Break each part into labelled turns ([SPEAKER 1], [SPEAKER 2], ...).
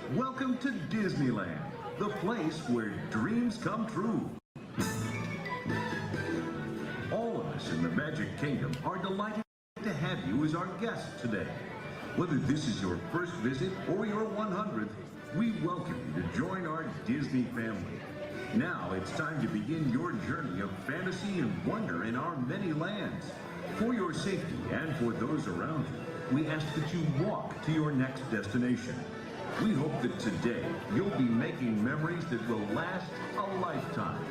[SPEAKER 1] Welcome to Disneyland, the place where dreams come true. All of us in the Magic Kingdom are delighted to have you as our guest today. Whether this is your first visit or your 100th, we welcome you to join our Disney family. Now it's time to begin your journey of fantasy and wonder in our many lands. For your safety and for those around you, we ask that you walk to your next destination. We hope that today you'll be making memories that will last a lifetime.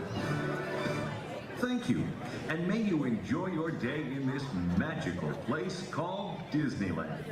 [SPEAKER 1] Thank you, and may you enjoy your day in this magical place called Disneyland.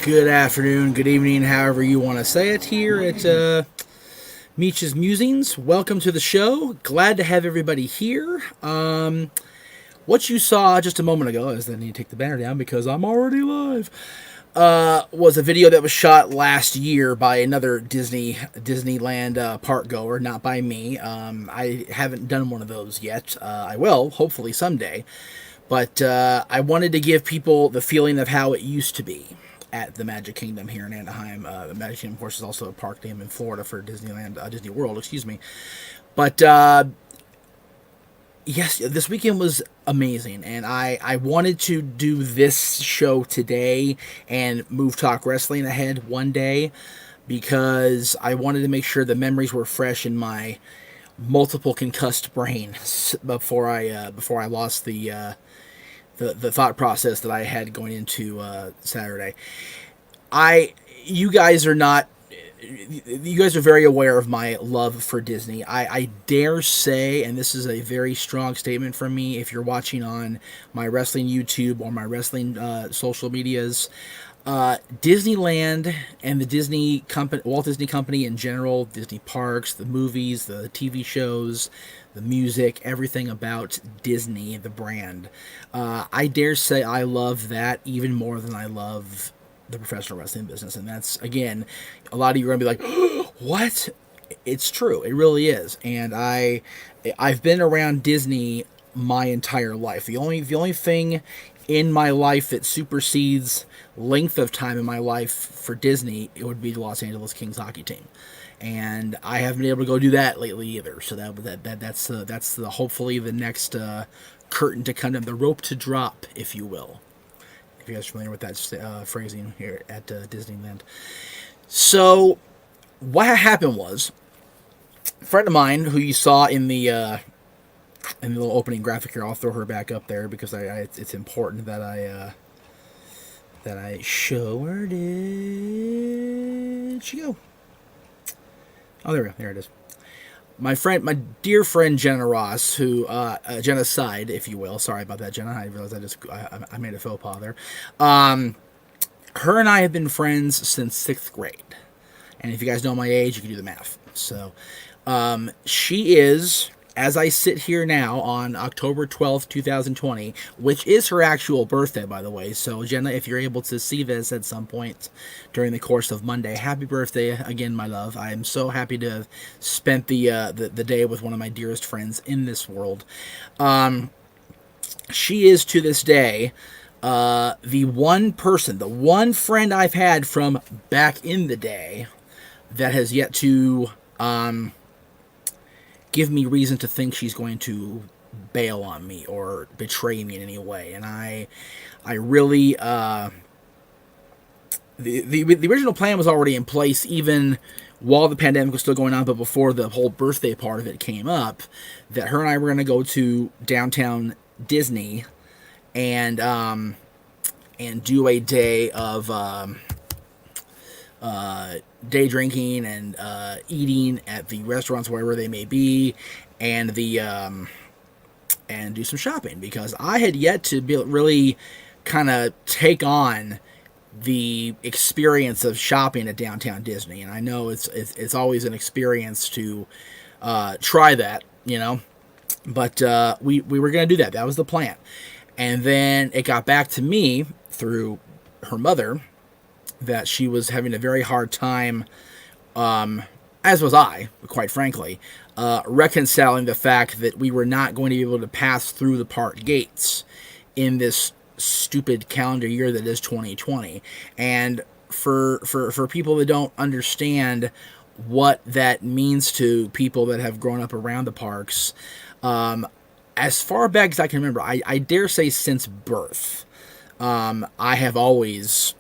[SPEAKER 2] Good afternoon, good evening, however you want to say it here at Meach'S Musings. Welcome to the show. Glad to have everybody here. What you saw just a moment ago, as I need to take the banner down because I'm already live, was a video that was shot last year by another Disneyland park goer, not by me. I haven't done one of those yet. I will, hopefully someday. But I wanted to give people the feeling of how it used to be at the Magic Kingdom here in Anaheim. The Magic Kingdom, of course, is also a park name in Florida for Disneyland, Disney World, excuse me. But yes, this weekend was amazing, and I wanted to do this show today and move Talk Wrestling ahead one day because I wanted to make sure the memories were fresh in my multiple concussed brain before I lost the thought process that I had going into Saturday. You guys are very aware of my love for Disney. I dare say, and this is a very strong statement from me, if you're watching on my wrestling YouTube or my wrestling social medias, Disneyland and the Disney company, Walt Disney Company in general, Disney parks, the movies, the TV shows, the music, everything about Disney, the brand. I dare say I love that even more than I love the professional wrestling business. And that's, again, a lot of you are going to be like, what? It's true. It really is. And I've been around Disney my entire life. The only thing in my life that supersedes length of time in my life for Disney, it would be the Los Angeles Kings hockey team. And I haven't been able to go do that lately either. So that's hopefully the next curtain to come down, the rope to drop, if you will. If you guys are familiar with that phrasing here at Disneyland. So what happened was, a friend of mine who you saw in the little opening graphic here, I'll throw her back up there because it's important that I show. Where did she go? Oh, there we go. There it is. My dear friend Jenna Ross, who Jenna's side, if you will. Sorry about that, Jenna. I realized I made a faux pas there. Her and I have been friends since 6th grade, and if you guys know my age, you can do the math. So, she is as I sit here now on October 12th, 2020, which is her actual birthday, by the way. So, Jenna, if you're able to see this at some point during the course of Monday, happy birthday again, my love. I am so happy to have spent the day with one of my dearest friends in this world. She is to this day the one person, the one friend I've had from back in the day that has yet to give me reason to think she's going to bail on me or betray me in any way. And I really, the original plan was already in place even while the pandemic was still going on, but before the whole birthday part of it came up, that her and I were going to go to downtown Disney and do a day of day drinking and eating at the restaurants wherever they may be, and and do some shopping, because I had yet to really kind of take on the experience of shopping at downtown Disney. And I know it's always an experience to try that, but we were going to do that. That was the plan. And then it got back to me through her mother that she was having a very hard time, as was I, quite frankly, reconciling the fact that we were not going to be able to pass through the park gates in this stupid calendar year that is 2020. And for people that don't understand what that means to people that have grown up around the parks, as far back as I can remember, I dare say since birth, I have always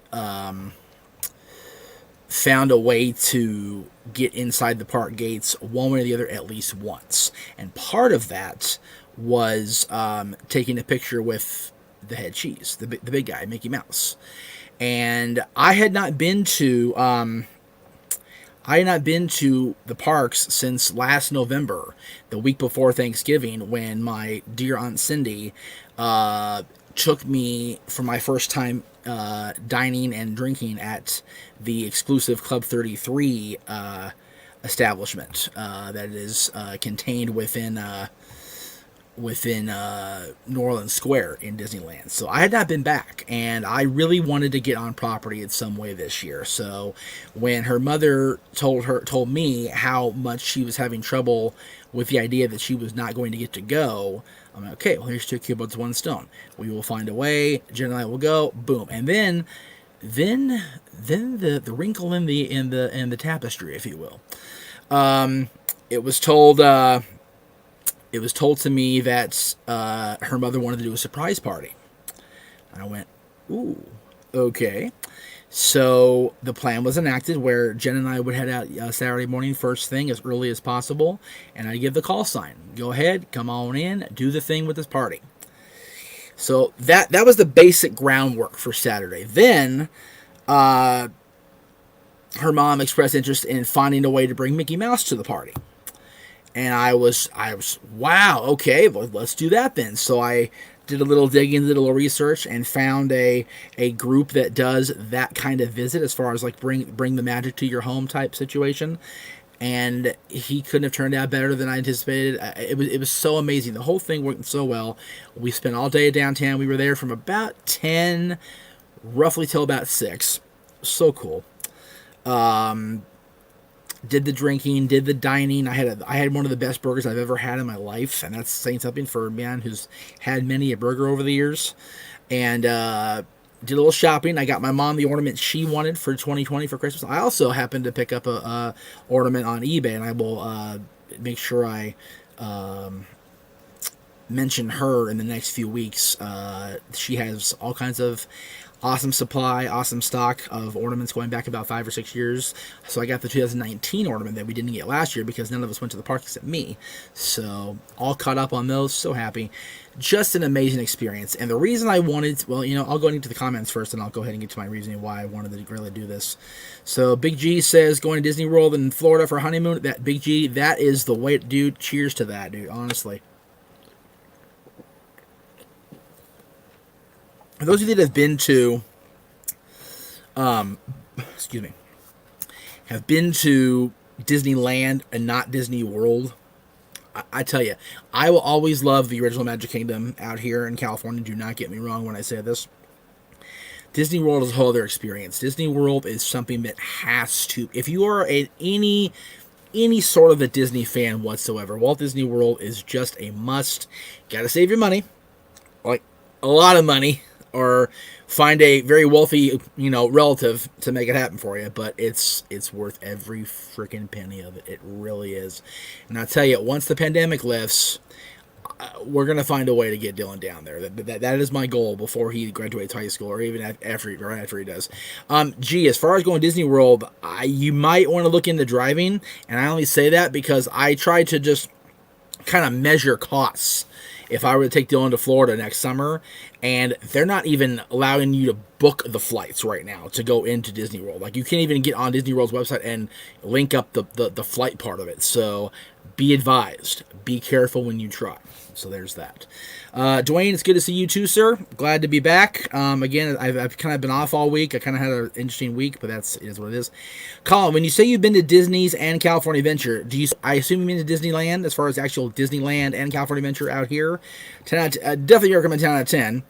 [SPEAKER 2] found a way to get inside the park gates one way or the other at least once. And part of that was taking a picture with the head cheese, the big guy, Mickey Mouse. And I had not been to the parks since last November, the week before Thanksgiving, when my dear Aunt Cindy took me for my first time dining and drinking at the exclusive Club 33 establishment that is contained within New Orleans Square in Disneyland. So I had not been back, and I really wanted to get on property in some way this year. So when her mother told me how much she was having trouble with the idea that she was not going to get to go, I'm like, okay, well, here's two birds, one stone. We will find a way. Jen and I will go. Boom. And then the wrinkle in the tapestry, if you will. It was told to me that her mother wanted to do a surprise party. I went, ooh, okay. So the plan was enacted where Jen and I would head out Saturday morning first thing as early as possible, and I'd give the call sign. Go ahead, come on in, do the thing with this party. So that was the basic groundwork for Saturday. Then her mom expressed interest in finding a way to bring Mickey Mouse to the party. And I was, wow, okay, well, let's do that then. So I did a little digging, did a little research, and found a group that does that kind of visit, as far as like bring the magic to your home type situation. And he couldn't have turned out better than I anticipated. It was so amazing. The whole thing worked so well. We spent all day downtown. We were there from about 10, roughly till about 6. So cool. Did the drinking, did the dining. I had one of the best burgers I've ever had in my life, and that's saying something for a man who's had many a burger over the years. And did a little shopping. I got my mom the ornament she wanted for 2020 for Christmas. I also happened to pick up a ornament on eBay, and I will make sure I mention her in the next few weeks. She has all kinds of awesome supply, awesome stock of ornaments going back about 5 or 6 years. So I got the 2019 ornament that we didn't get last year because none of us went to the park except me. So all caught up on those. So happy. Just an amazing experience. And the reason I wanted, I'll go into the comments first, and I'll go ahead and get to my reasoning why I wanted to really do this. So Big G says going to Disney World in Florida for honeymoon. That Big G, that is the way, dude. Cheers to that, dude. Honestly. For those of you that have been to, have been to Disneyland and not Disney World, I tell you, I will always love the original Magic Kingdom out here in California. Do not get me wrong when I say this. Disney World is a whole other experience. Disney World is something that has to. If you are any sort of a Disney fan whatsoever, Walt Disney World is just a must. Got to save your money, like a lot of money, or find a very wealthy, relative to make it happen for you. But it's worth every freaking penny of it. It really is. And I'll tell you, once the pandemic lifts, we're gonna find a way to get Dylan down there. That is my goal before he graduates high school, or even after he does. As far as going to Disney World, you might want to look into driving, and I only say that because I try to just kind of measure costs. If I were to take Dylan to Florida next summer, and they're not even allowing you to book the flights right now to go into Disney World. Like, you can't even get on Disney World's website and link up the flight part of it. So be advised. Be careful when you try. So there's that. Dwayne, it's good to see you too, sir. Glad to be back. Again, I've kind of been off all week. I kind of had an interesting week, but it is what it is. Colin, when you say you've been to Disney's and California Adventure, I assume you've been to Disneyland as far as actual Disneyland and California Adventure out here? Definitely recommend 10 out of 10.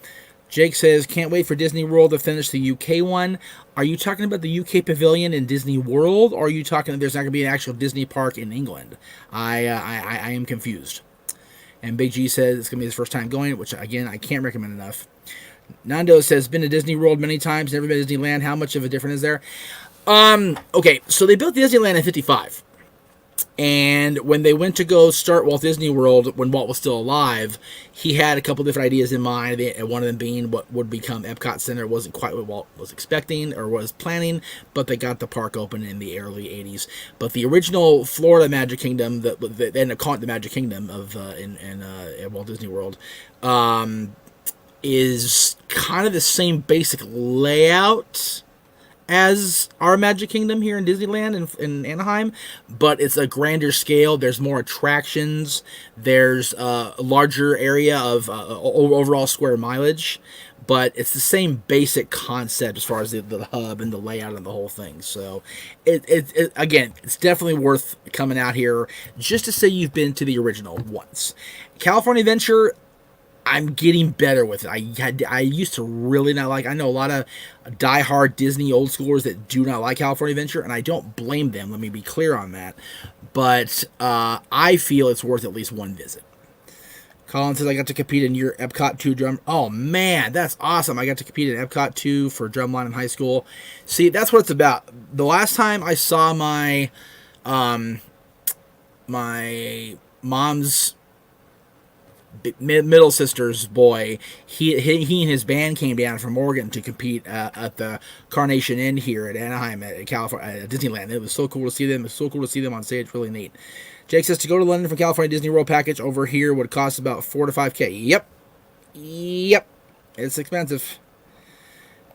[SPEAKER 2] Jake says, can't wait for Disney World to finish the UK one. Are you talking about the UK Pavilion in Disney World, or are you talking there's not going to be an actual Disney park in England? I am confused. And Big G says it's going to be his first time going, which, again, I can't recommend enough. Nando says, been to Disney World many times, never been to Disneyland. How much of a difference is there? Okay, so they built Disneyland in 55. And when they went to go start Walt Disney World, when Walt was still alive, he had a couple different ideas in mind, and one of them being what would become Epcot Center. It wasn't quite what Walt was expecting or was planning, but they got the park open in the early 80s. But the original Florida Magic Kingdom, they ended up calling it the Magic Kingdom of in Walt Disney World, is kind of the same basic layout as our Magic Kingdom here in Disneyland in Anaheim, but it's a grander scale. There's more attractions. There's a larger area of overall square mileage, but it's the same basic concept as far as the hub and the layout and the whole thing. So, again, it's definitely worth coming out here just to say you've been to the original once. California Adventure, I'm getting better with it. I used to really not like. I know a lot of diehard Disney old schoolers that do not like California Adventure, and I don't blame them. Let me be clear on that. But I feel it's worth at least one visit. Colin says I got to compete in your Epcot 2 drum. Oh man, that's awesome! I got to compete in Epcot 2 for drumline in high school. See, that's what it's about. The last time I saw my mom's middle sister's boy, he and his band came down from Oregon to compete at the Carnation Inn here at Anaheim at California at Disneyland. It was so cool to see them. It was so cool to see them on stage. Really neat. Jake says to go to London from California Disney World package over here would cost about $4,000 to $5,000. Yep, it's expensive.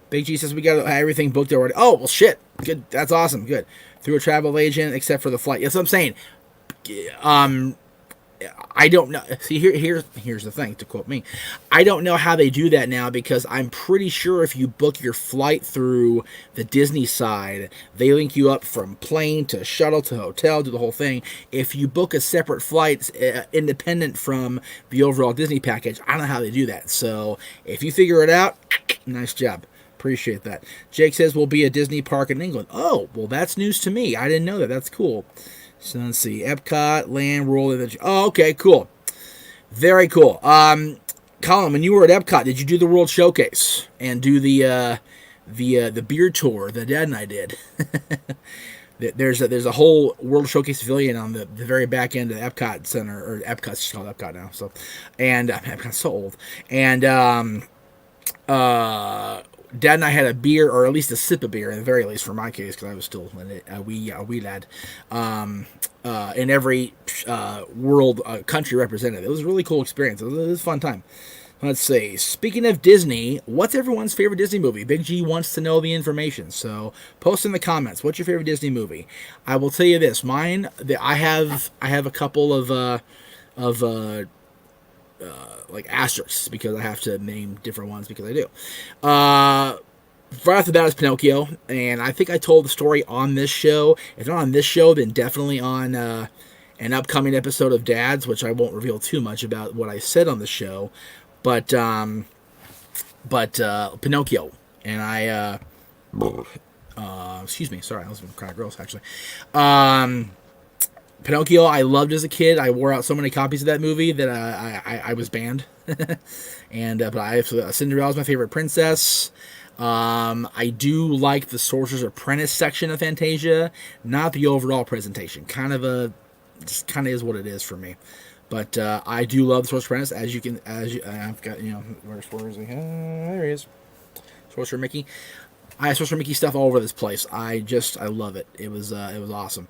[SPEAKER 2] Big G says we got everything booked already. Oh well, shit. Good. That's awesome. Good. Through a travel agent, except for the flight. That's what I'm saying. I don't know. See, here's the thing, to quote me. I don't know how they do that now, because I'm pretty sure if you book your flight through the Disney side, they link you up from plane to shuttle to hotel, do the whole thing. If you book a separate flight independent from the overall Disney package, I don't know how they do that. So if you figure it out, nice job. Appreciate that. Jake says we'll be a Disney park in England. Oh, well, that's news to me. I didn't know that. That's cool. So let's see, Epcot, Land, World Adventure. Oh, okay, cool. Very cool. Colin, when you were at Epcot, did you do the World Showcase and do the beer tour that Dad and I did? There's a whole World Showcase pavilion on the very back end of the Epcot Center, or Epcot's just called Epcot now. So, and Epcot's so old. And Dad and I had a beer, or at least a sip of beer, at the very least, for my case, because I was still a wee lad, in every world country represented. It was a really cool experience. It was a fun time. Let's see. Speaking of Disney, what's everyone's favorite Disney movie? Big G wants to know the information, so post in the comments. What's your favorite Disney movie? I will tell you this. Mine, I have a couple of like asterisks, because I have to name different ones, because I do. Right off the bat is Pinocchio, and I think I told the story on this show. If not on this show, then definitely on an upcoming episode of Dads, which I won't reveal too much about what I said on the show, but Pinocchio, and excuse me, sorry, I was kind of gross actually. Pinocchio, I loved as a kid. I wore out so many copies of that movie that I was banned. And but Cinderella's my favorite princess. I do like the Sorcerer's Apprentice section of Fantasia, not the overall presentation. Just kind of is what it is for me. But I do love the Sorcerer's Apprentice. I've got, where is he? There he is. Sorcerer Mickey. I have Sorcerer Mickey stuff all over this place. I love it. It was awesome.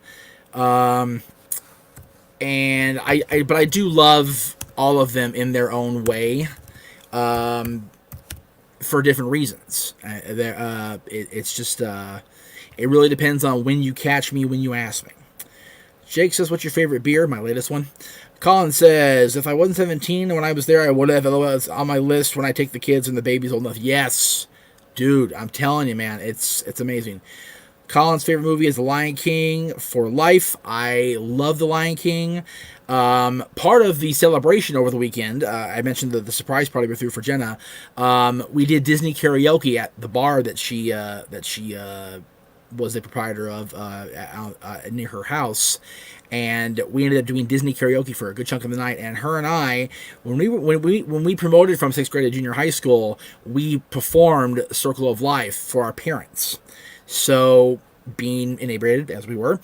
[SPEAKER 2] And but I do love all of them in their own way, for different reasons. It's just it really depends on when you catch me, when you ask me. Jake says, "What's your favorite beer?" My latest one. Colin says, "If I wasn't 17 when I was there, I would have. It's on my list when I take the kids and the baby's old enough." Yes, dude, I'm telling you, man, it's amazing. Colin's favorite movie is The Lion King for life. I love The Lion King. Part of the celebration over the weekend, I mentioned the surprise party we threw for Jenna. We did Disney karaoke at the bar that she was the proprietor of near her house, and we ended up doing Disney karaoke for a good chunk of the night. And her and I, when we promoted from 6th grade to junior high school, we performed Circle of Life for our parents. So, being inebriated as we were,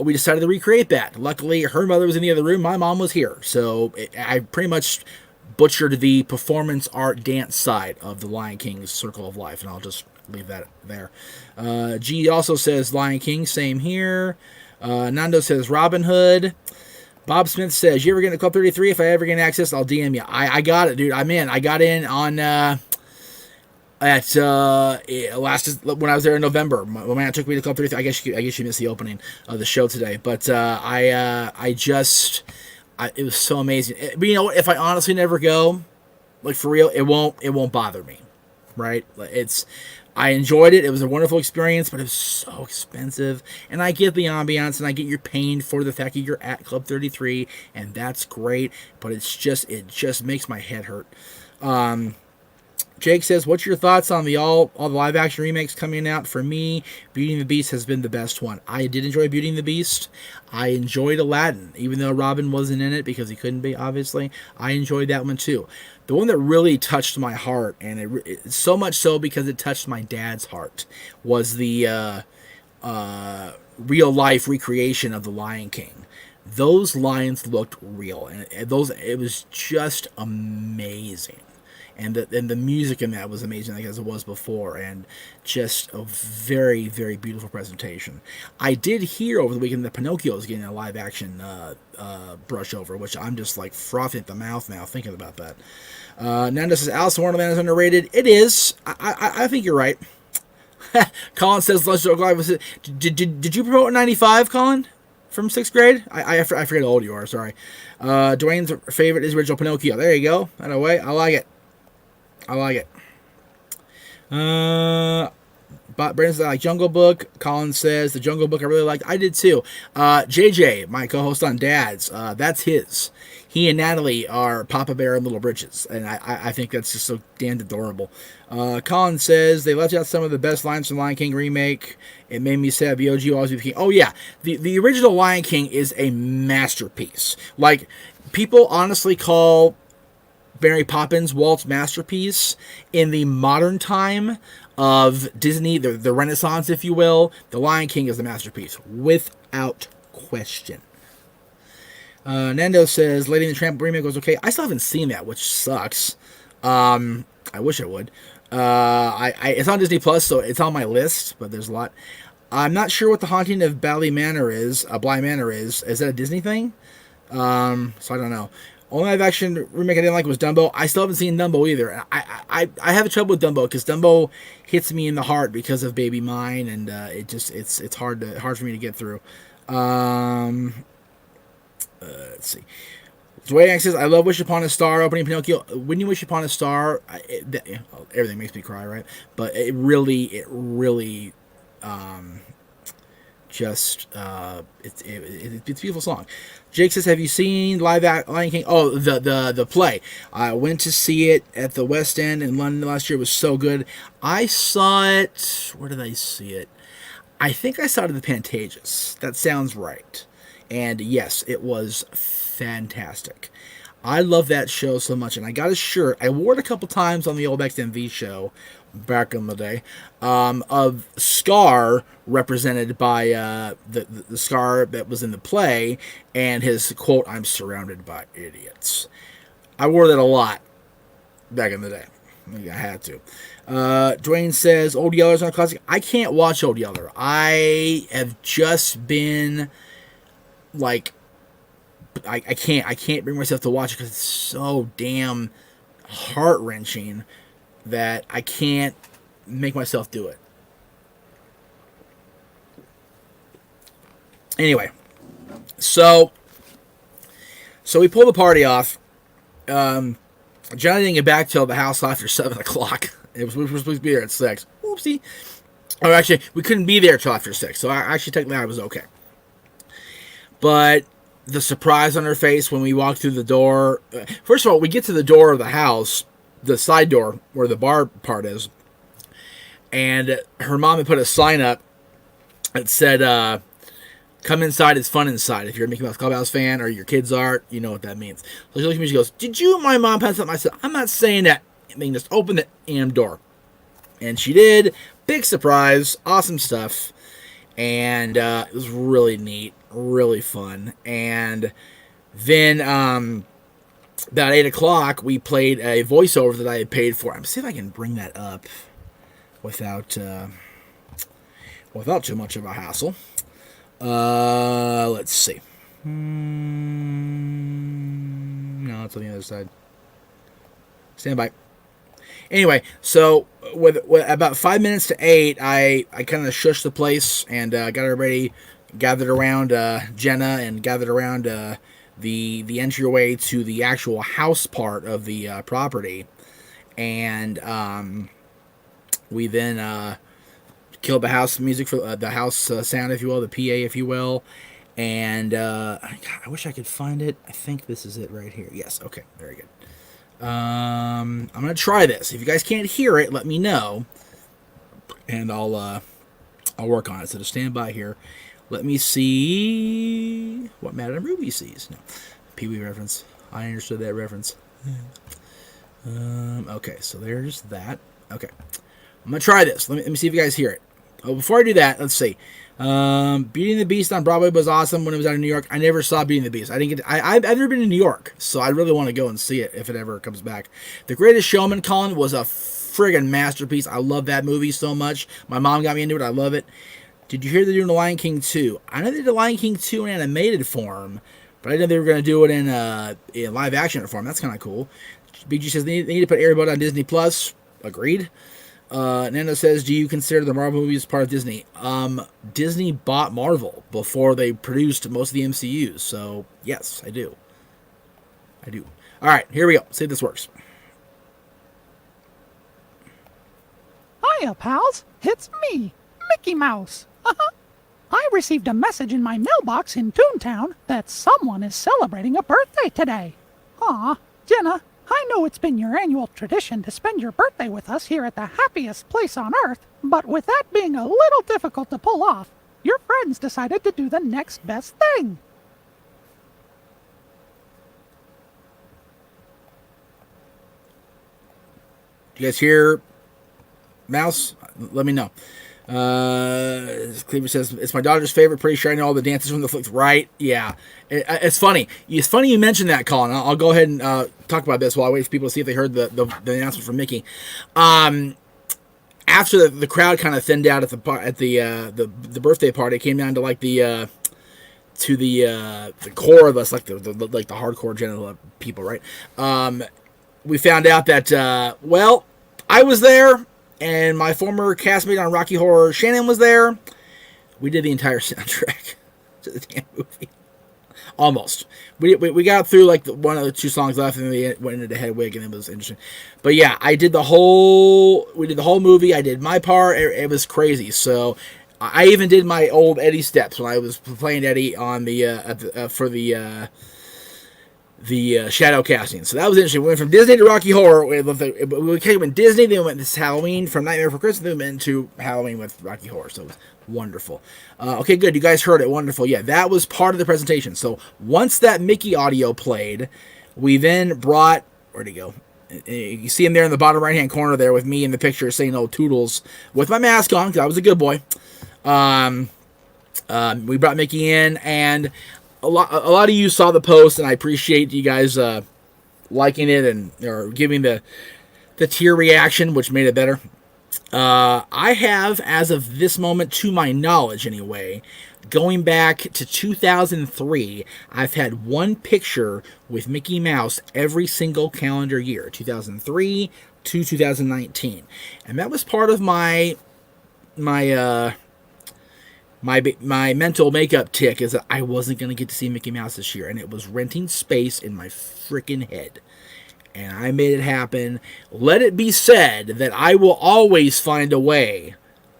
[SPEAKER 2] we decided to recreate that. Luckily, her mother was in the other room. My mom was here. So, I pretty much butchered the performance art dance side of the Lion King's Circle of Life, and I'll just leave that there. G also says Lion King, same here. Nando says Robin Hood. Bob Smith says, "You ever get into Club 33? If I ever get access, I'll DM you." I got it, dude. I'm in. I got in on... when I was there in November. My man took me to Club 33. I guess you missed the opening of the show today, but it was so amazing. But you know what? If I honestly never go, like for real, it won't bother me, right? I enjoyed it. It was a wonderful experience, but it was so expensive. And I get the ambiance, and I get you're paying for the fact that you're at Club 33, and that's great. But it just makes my head hurt. Jake says, "What's your thoughts on all the live action remakes coming out? For me, Beauty and the Beast has been the best one. I did enjoy Beauty and the Beast. I enjoyed Aladdin, even though Robin wasn't in it because he couldn't be, obviously. I enjoyed that one too. The one that really touched my heart, and it so much so because it touched my dad's heart, was the real life recreation of The Lion King. Those lions looked real, and it was just amazing." And the music in that was amazing, like as it was before, and just a very, very beautiful presentation. I did hear over the weekend that Pinocchio is getting a live action brush over, which I'm just like frothing at the mouth now thinking about that. Nando says Alice in Wonderland is underrated. It is. I think you're right. Colin says did you promote in '95, Colin? From 6th grade? I forget how old you are, sorry. Dwayne's favorite is original Pinocchio. There you go. That away. I like it. But Brandon says I like Jungle Book. Colin says the Jungle Book I really liked. I did too. JJ, my co-host on Dads, that's his. He and Natalie are Papa Bear and Little Britches, and I think that's just so damned adorable. Colin says they left out some of the best lines from Lion King remake. It made me sad. BOG will always be the king. Oh yeah, the original Lion King is a masterpiece. Like, people honestly call Mary Poppins Walt's masterpiece. In the modern time of Disney, the Renaissance, if you will, The Lion King is the masterpiece, without question. Nando says Lady and the Tramp remake was okay. I still haven't seen that, which sucks. I wish I would. It's on Disney Plus, so it's on my list, but there's a lot. I'm not sure what The Haunting of Bly Manor is. Bly Manor is. Is that a Disney thing? So I don't know. Only live action remake I didn't like was Dumbo. I still haven't seen Dumbo either. I have trouble with Dumbo because Dumbo hits me in the heart because of Baby Mine, and it's hard for me to get through. Let's see. Dwayne says, "I love Wish Upon a Star opening Pinocchio." When you wish upon a star, everything makes me cry, right? But it really Just it's a beautiful song. Jake says, "Have you seen Lion King?" Oh, the play. I went to see it at the West End in London last year. It was so good. I saw it. Where did I see it? I think I saw it at the Pantages. That sounds right. And yes, it was fantastic. I love that show so much, and I got a shirt. I wore it a couple times on the old XMV show back in the day, of Scar, represented by the Scar that was in the play, and his quote, "I'm surrounded by idiots." I wore that a lot back in the day. I had to. Dwayne says, Old Yeller's not a classic. I can't watch Old Yeller. I have just been, like, I can't bring myself to watch it because it's so damn heart-wrenching that I can't make myself do it. Anyway, so we pulled the party off. Johnny didn't get back till the house after 7 o'clock. We were supposed to be there at 6. Oopsie. Or actually, we couldn't be there till after 6, so technically I was okay. But the surprise on her face when we walked through the door. First of all, we get to the door of the house, the side door where the bar part is, and her mom had put a sign up that said, "Come inside, it's fun inside." If you're a Mickey Mouse Clubhouse fan or your kids are, you know what that means. So she looks at me, she goes, "Did you, my mom, pass something?" I said, "I'm not saying that. I mean, just open the damn door." And she did. Big surprise. Awesome stuff. And it was really neat. Really fun. And then about 8 o'clock, we played a voiceover that I had paid for. I'm see if I can bring that up without too much of a hassle. Let's see. No, it's on the other side. Stand by. Anyway, so with about 5 minutes to 8, I kind of shushed the place and got everybody gathered around Jenna and gathered around the entryway to the actual house part of the property, and we then killed the house music for the house sound, if you will, the PA, if you will, and I wish I could find it. I think this is it right here. Yes, okay, very good. I'm gonna try this. If you guys can't hear it, let me know, and I'll work on it. So just stand by here. Let me see what Madame Ruby sees. No, Pee-wee reference. I understood that reference. Okay, so there's that. Okay, I'm gonna try this. Let me see if you guys hear it. Oh, before I do that, let's see. Beauty and the Beast on Broadway was awesome when it was out in New York. I never saw Beauty and the Beast. I've never been to New York, so I really want to go and see it if it ever comes back. The Greatest Showman, Colin, was a friggin' masterpiece. I love that movie so much. My mom got me into it. I love it. Did you hear they're doing The Lion King 2? I know they did The Lion King 2 in animated form, but I didn't know they were going to do it in live action form. That's kind of cool. BG says they need to put everybody on Disney Plus. Agreed. Nando says, do you consider the Marvel movies part of Disney? Disney bought Marvel before they produced most of the MCUs, so yes, I do. All right, here we go. See if this works.
[SPEAKER 3] Hiya, pals. It's me, Mickey Mouse. I received a message in my mailbox in Toontown that someone is celebrating a birthday today. Aw, Jenna, I know it's been your annual tradition to spend your birthday with us here at the happiest place on Earth, but with that being a little difficult to pull off, your friends decided to do the next best thing.
[SPEAKER 2] Do you guys hear Mouse? Let me know. Cleaver says, it's my daughter's favorite. Pretty sure I know all the dances from the flicks. Right? Yeah. It's funny. It's funny you mentioned that, Colin. I'll go ahead and talk about this while I wait for people to see if they heard the announcement from Mickey. After the crowd kind of thinned out at the birthday party, it came down to like the core of us, like the hardcore general people, right? We found out that I was there. And my former castmate on Rocky Horror, Shannon, was there. We did the entire soundtrack to the damn movie. Almost. We got through like one of the 2 songs left, and then we went into Hedwig, and it was interesting. But yeah, we did the whole movie. I did my part. It was crazy. So I even did my old Eddie steps when I was playing Eddie on for the shadow casting. So that was interesting. We went from Disney to Rocky Horror. We came in Disney, then we went this Halloween from Nightmare Before Christmas, then we went into Halloween with Rocky Horror. So it was wonderful. Okay, good. You guys heard it. Wonderful. Yeah, that was part of the presentation. So once that Mickey audio played, we then brought... Where'd he go? You see him there in the bottom right-hand corner there with me in the picture saying "Oh Toodles" with my mask on because I was a good boy. We brought Mickey in, and a lot of you saw the post, and I appreciate you guys liking it or giving the tear reaction, which made it better. I have, as of this moment, to my knowledge anyway, going back to 2003, I've had one picture with Mickey Mouse every single calendar year, 2003 to 2019, and that was part of my mental makeup tick, is that I wasn't going to get to see Mickey Mouse this year, and it was renting space in my freaking head. And I made it happen. Let it be said that I will always find a way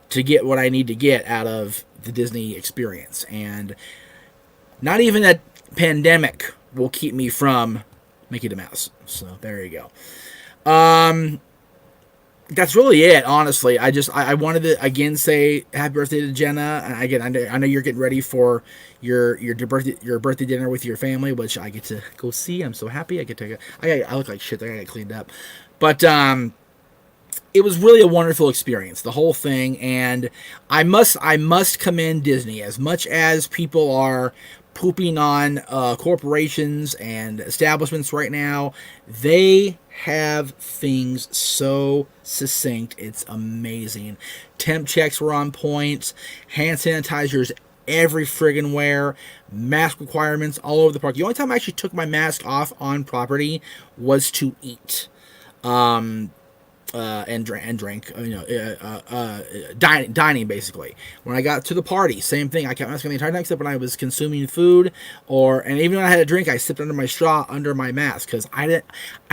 [SPEAKER 2] to get what I need to get out of the Disney experience. And not even a pandemic will keep me from Mickey the Mouse. So there you go. That's really it, honestly. I wanted to again say happy birthday to Jenna. And again, I know you're getting ready for your birthday dinner with your family, which I get to go see. I'm so happy. I look like shit. I gotta get cleaned up, but it was really a wonderful experience, the whole thing. And I must commend Disney. As much as people are pooping on corporations and establishments right now, they have things so succinct. It's amazing. Temp checks were on point. Hand sanitizers every friggin' where. Mask requirements all over the park. The only time I actually took my mask off on property was to eat. And drink, dining basically. When I got to the party, same thing. I kept masking the entire time except when I was consuming food, and even when I had a drink, I sipped under my straw under my mask because I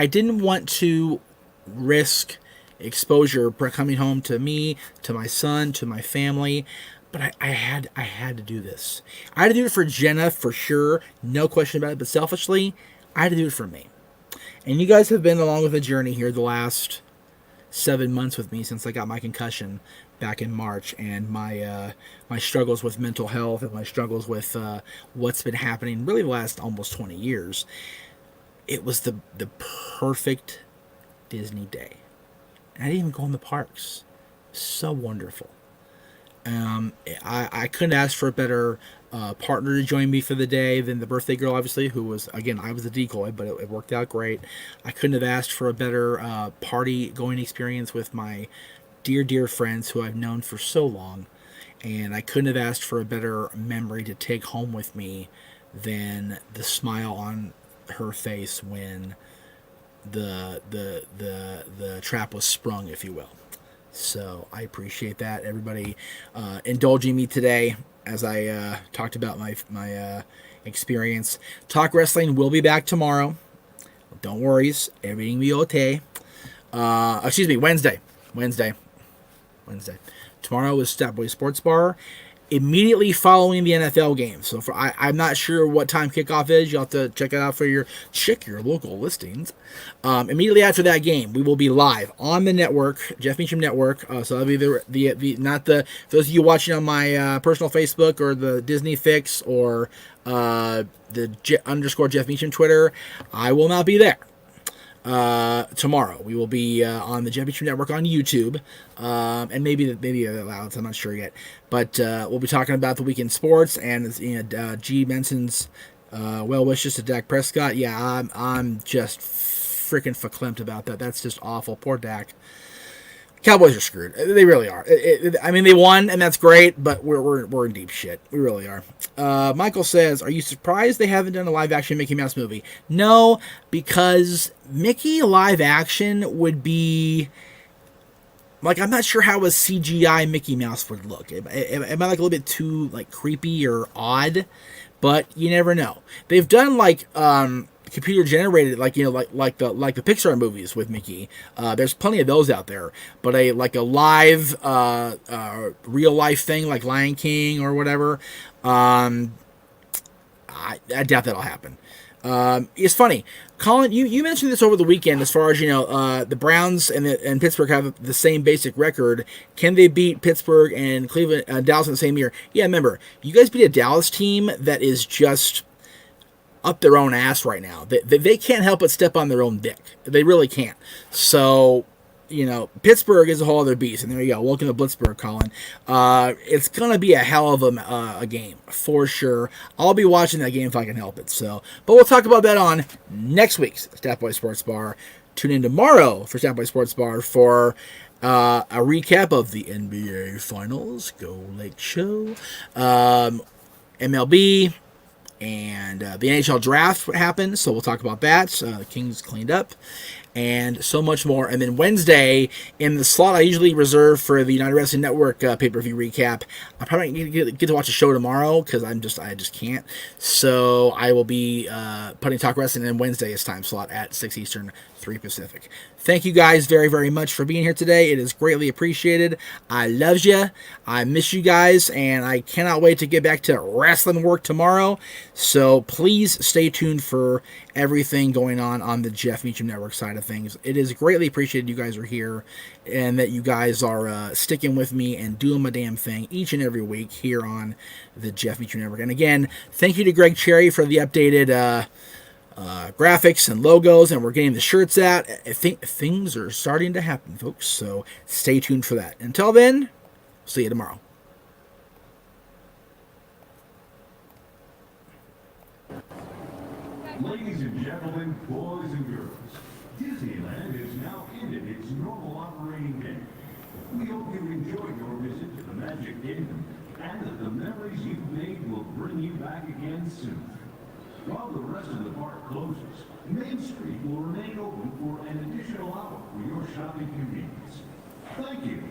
[SPEAKER 2] didn't want to risk exposure coming home to me, to my son, to my family. But I had to do this. I had to do it for Jenna for sure, no question about it. But selfishly, I had to do it for me. And you guys have been along with the journey here the last 7 months with me since I got my concussion back in March, and my struggles with mental health and my struggles with what's been happening really the last almost 20 years. It was the perfect Disney day. And I didn't even go in the parks. So wonderful. I couldn't ask for a better partner to join me for the day than the birthday girl, obviously, who was, again, I was a decoy, but it worked out great. I couldn't have asked for a better party going experience with my dear friends who I've known for so long. And I couldn't have asked for a better memory to take home with me than the smile on her face when the trap was sprung, if you will. So I appreciate that. Everybody indulging me today as I talked about my experience. Talk Wrestling will be back tomorrow. Don't worry, everything will be okay. Wednesday. Tomorrow is Stat Boy Sports Bar, immediately following the NFL game. So I'm not sure what time kickoff is. You'll have to check it out check your local listings. Immediately after that game, we will be live on the network, Jeff Meach'S Network. So that'll be those of you watching on my personal Facebook or the Disney Fix or the _ Jeff Meach'S Twitter. I will not be there. Tomorrow we will be on the Jeff Meach'S Network on YouTube, and maybe outlets, I'm not sure yet, but we'll be talking about the weekend sports and G Menson's well wishes to Dak Prescott. Yeah, I'm just freaking verklempt about that. That's just awful. Poor Dak. Cowboys are screwed. They really are. I mean, they won, and that's great, but we're in deep shit. We really are. Michael says, are you surprised they haven't done a live-action Mickey Mouse movie? No, because Mickey live-action would be... Like, I'm not sure how a CGI Mickey Mouse would look. Am I like a little bit too, like, creepy or odd? But you never know. They've done, like, computer generated, like like the Pixar movies with Mickey. There's plenty of those out there, but a live real life thing like Lion King or whatever, I doubt that'll happen. It's funny, Colin. You mentioned this over the weekend. As far as the Browns and Pittsburgh have the same basic record. Can they beat Pittsburgh and Cleveland, Dallas in the same year? Yeah, remember, you guys beat a Dallas team that is just up their own ass right now. They can't help but step on their own dick. They really can't. So, Pittsburgh is a whole other beast. And there you go. Welcome to Blitzburg, Colin. It's going to be a hell of a game, for sure. I'll be watching that game if I can help it. But we'll talk about that on next week's Stat Boy Sports Bar. Tune in tomorrow for Stat Boy Sports Bar for a recap of the NBA Finals. Go Lake Show. MLB. And the NHL draft happened, so we'll talk about that. The Kings cleaned up, and so much more. And then Wednesday, in the slot I usually reserve for the United Wrestling Network pay-per-view recap, I'm probably going to get to watch a show tomorrow because I just can't. So I will be putting Talk Wrestling in Wednesday's time slot at 6 Eastern, 3 Pacific. Thank you guys very, very much for being here today. It is greatly appreciated. I love you. I miss you guys, and I cannot wait to get back to wrestling work tomorrow. So please stay tuned for everything going on the Jeff Meach'S Network side of things. It is greatly appreciated you guys are here and that you guys are sticking with me and doing my damn thing each and every week here on the Jeff Meach'S Network. And again, thank you to Greg Cherry for the updated graphics and logos, and we're getting the shirts out. I think things are starting to happen, folks, so stay tuned for that. Until then, see you tomorrow.
[SPEAKER 1] Ladies and gentlemen, boys and girls, Disneyland has now ended its normal operating day. We hope you enjoyed your visit to the Magic Kingdom and that the memories you've made will bring you back again soon. While the rest of the park closes, Main Street will remain open for an additional hour for your shopping convenience. Thank you.